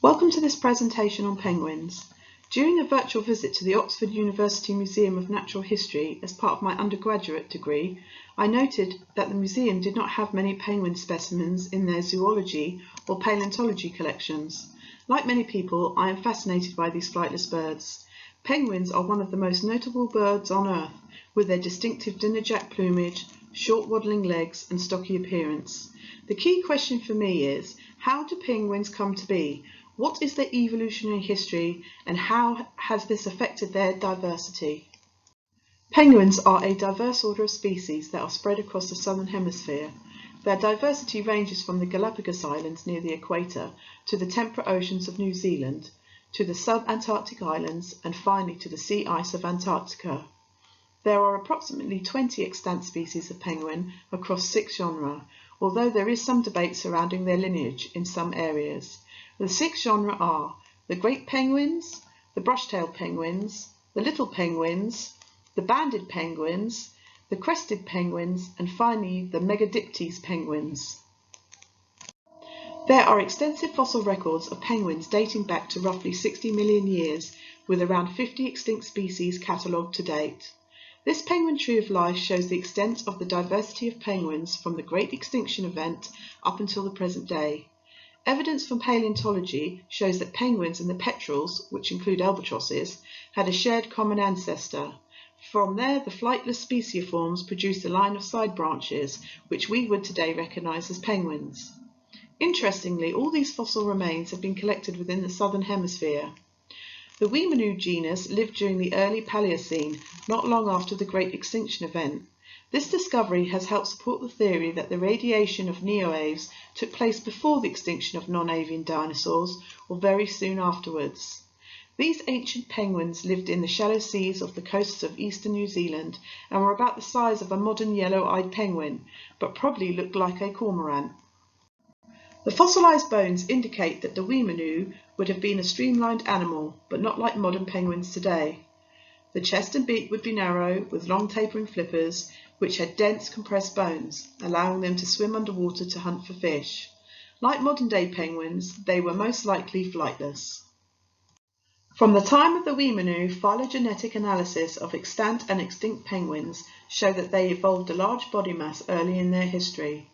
Welcome to this presentation on penguins. During a virtual visit to the Oxford University Museum of Natural History as part of my undergraduate degree, I noted that the museum did not have many penguin specimens in their zoology or paleontology collections. Like many people, I am fascinated by these flightless birds. Penguins are one of the most notable birds on Earth, with their distinctive dinnerjack plumage, short waddling legs and stocky appearance. The key question for me is, how do penguins come to be? What is their evolutionary history and how has this affected their diversity? Penguins are a diverse order of species that are spread across the southern hemisphere. Their diversity ranges from the Galapagos Islands near the equator to the temperate oceans of New Zealand, to the sub-Antarctic islands and finally to the sea ice of Antarctica. There are approximately 20 extant species of penguin across 6 genera, although there is some debate surrounding their lineage in some areas. The 6 genera are the great penguins, the brush-tailed penguins, the little penguins, the banded penguins, the crested penguins, and finally the Megadiptes penguins. There are extensive fossil records of penguins dating back to roughly 60 million years, with around 50 extinct species catalogued to date. This penguin tree of life shows the extent of the diversity of penguins from the Great Extinction event up until the present day. Evidence from paleontology shows that penguins and the petrels, which include albatrosses, had a shared common ancestor. From there, the flightless specieiforms produced a line of side branches, which we would today recognise as penguins. Interestingly, all these fossil remains have been collected within the southern hemisphere. The Evolutionary genus lived during the early Paleocene, not long after the Great Extinction event. This discovery has helped support the theory that the radiation of neoaves took place before the extinction of non-avian dinosaurs or very soon afterwards. These ancient penguins lived in the shallow seas off the coasts of eastern New Zealand and were about the size of a modern yellow-eyed penguin, but probably looked like a cormorant. The fossilised bones indicate that the Evolutionary would have been a streamlined animal, but not like modern penguins today. The chest and beak would be narrow, with long tapering flippers, which had dense compressed bones, allowing them to swim underwater to hunt for fish. Like modern-day penguins, they were most likely flightless. From the time of the Evolutionary, phylogenetic analysis of extant and extinct penguins show that they evolved a large body mass early in their history.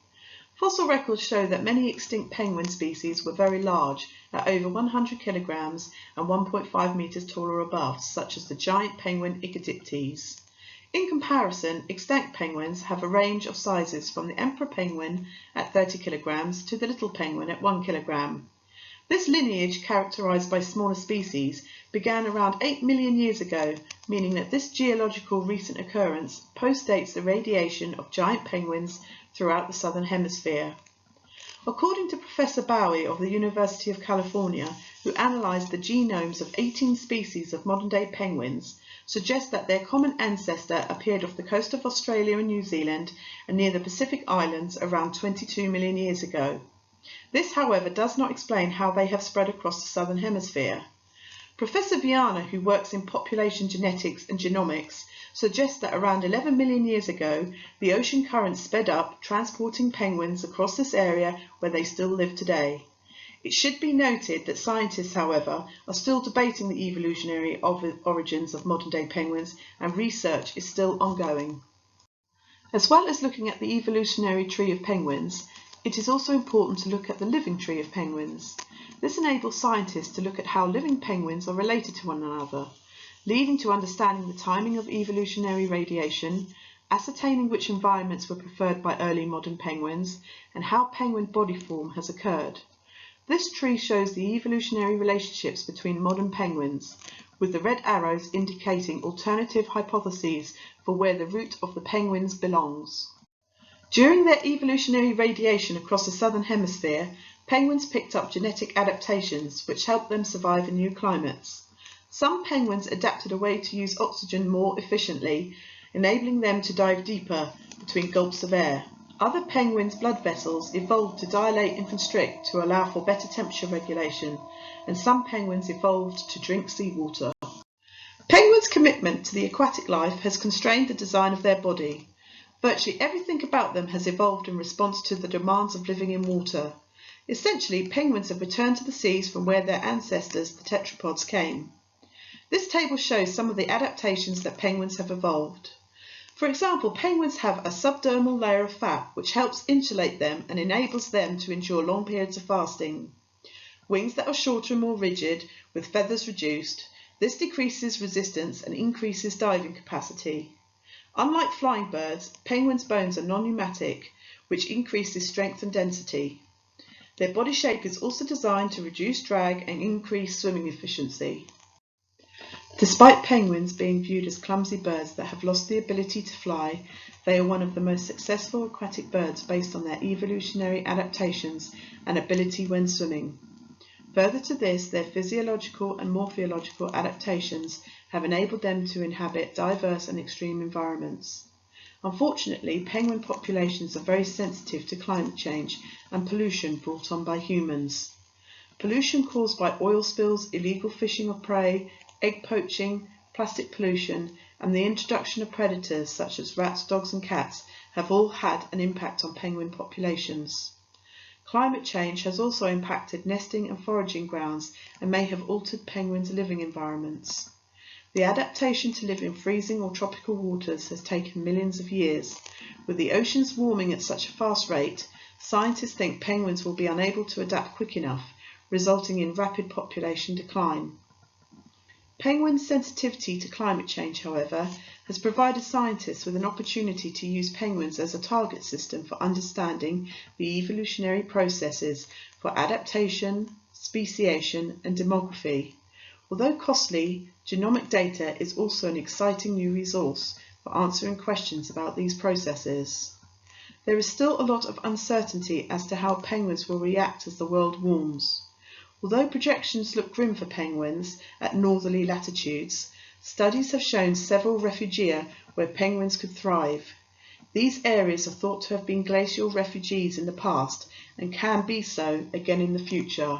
Fossil records show that many extinct penguin species were very large, at over 100 kilograms and 1.5 meters tall or above, such as the giant penguin Megadiptes. In comparison, extinct penguins have a range of sizes from the emperor penguin at 30 kilograms to the little penguin at 1 kilogram. This lineage, characterized by smaller species, began around 8 million years ago, meaning that this geological recent occurrence postdates the radiation of giant penguins throughout the southern hemisphere. According to Professor Bowie of the University of California, who analysed the genomes of 18 species of modern-day penguins, suggests that their common ancestor appeared off the coast of Australia and New Zealand and near the Pacific Islands around 22 million years ago. This, however, does not explain how they have spread across the southern hemisphere. Professor Viana, who works in population genetics and genomics, suggests that around 11 million years ago, the ocean currents sped up, transporting penguins across this area where they still live today. It should be noted that scientists, however, are still debating the evolutionary origins of modern-day penguins, and research is still ongoing. As well as looking at the evolutionary tree of penguins, it is also important to look at the living tree of penguins. This enables scientists to look at how living penguins are related to one another, leading to understanding the timing of evolutionary radiation, ascertaining which environments were preferred by early modern penguins, and how penguin body form has occurred. This tree shows the evolutionary relationships between modern penguins, with the red arrows indicating alternative hypotheses for where the root of the penguins belongs. During their evolutionary radiation across the southern hemisphere, penguins picked up genetic adaptations which helped them survive in new climates. Some penguins adapted a way to use oxygen more efficiently, enabling them to dive deeper between gulps of air. Other penguins' blood vessels evolved to dilate and constrict to allow for better temperature regulation, and some penguins evolved to drink seawater. Penguins' commitment to the aquatic life has constrained the design of their body. Virtually everything about them has evolved in response to the demands of living in water. Essentially, penguins have returned to the seas from where their ancestors, the tetrapods, came. This table shows some of the adaptations that penguins have evolved. For example, penguins have a subdermal layer of fat which helps insulate them and enables them to endure long periods of fasting. Wings that are shorter and more rigid, with feathers reduced. This decreases resistance and increases diving capacity. Unlike flying birds, penguins' bones are non-pneumatic, which increases strength and density. Their body shape is also designed to reduce drag and increase swimming efficiency. Despite penguins being viewed as clumsy birds that have lost the ability to fly, they are one of the most successful aquatic birds based on their evolutionary adaptations and ability when swimming. Further to this, their physiological and morphological adaptations have enabled them to inhabit diverse and extreme environments. Unfortunately, penguin populations are very sensitive to climate change and pollution brought on by humans. Pollution caused by oil spills, illegal fishing of prey, egg poaching, plastic pollution, and the introduction of predators such as rats, dogs and cats have all had an impact on penguin populations. Climate change has also impacted nesting and foraging grounds and may have altered penguins' living environments. The adaptation to live in freezing or tropical waters has taken millions of years. With the oceans warming at such a fast rate, scientists think penguins will be unable to adapt quick enough, resulting in rapid population decline. Penguins' sensitivity to climate change, however, has provided scientists with an opportunity to use penguins as a target system for understanding the evolutionary processes for adaptation, speciation, and demography. Although costly, genomic data is also an exciting new resource for answering questions about these processes. There is still a lot of uncertainty as to how penguins will react as the world warms. Although projections look grim for penguins at northerly latitudes, studies have shown several refugia where penguins could thrive. These areas are thought to have been glacial refuges in the past and can be so again in the future.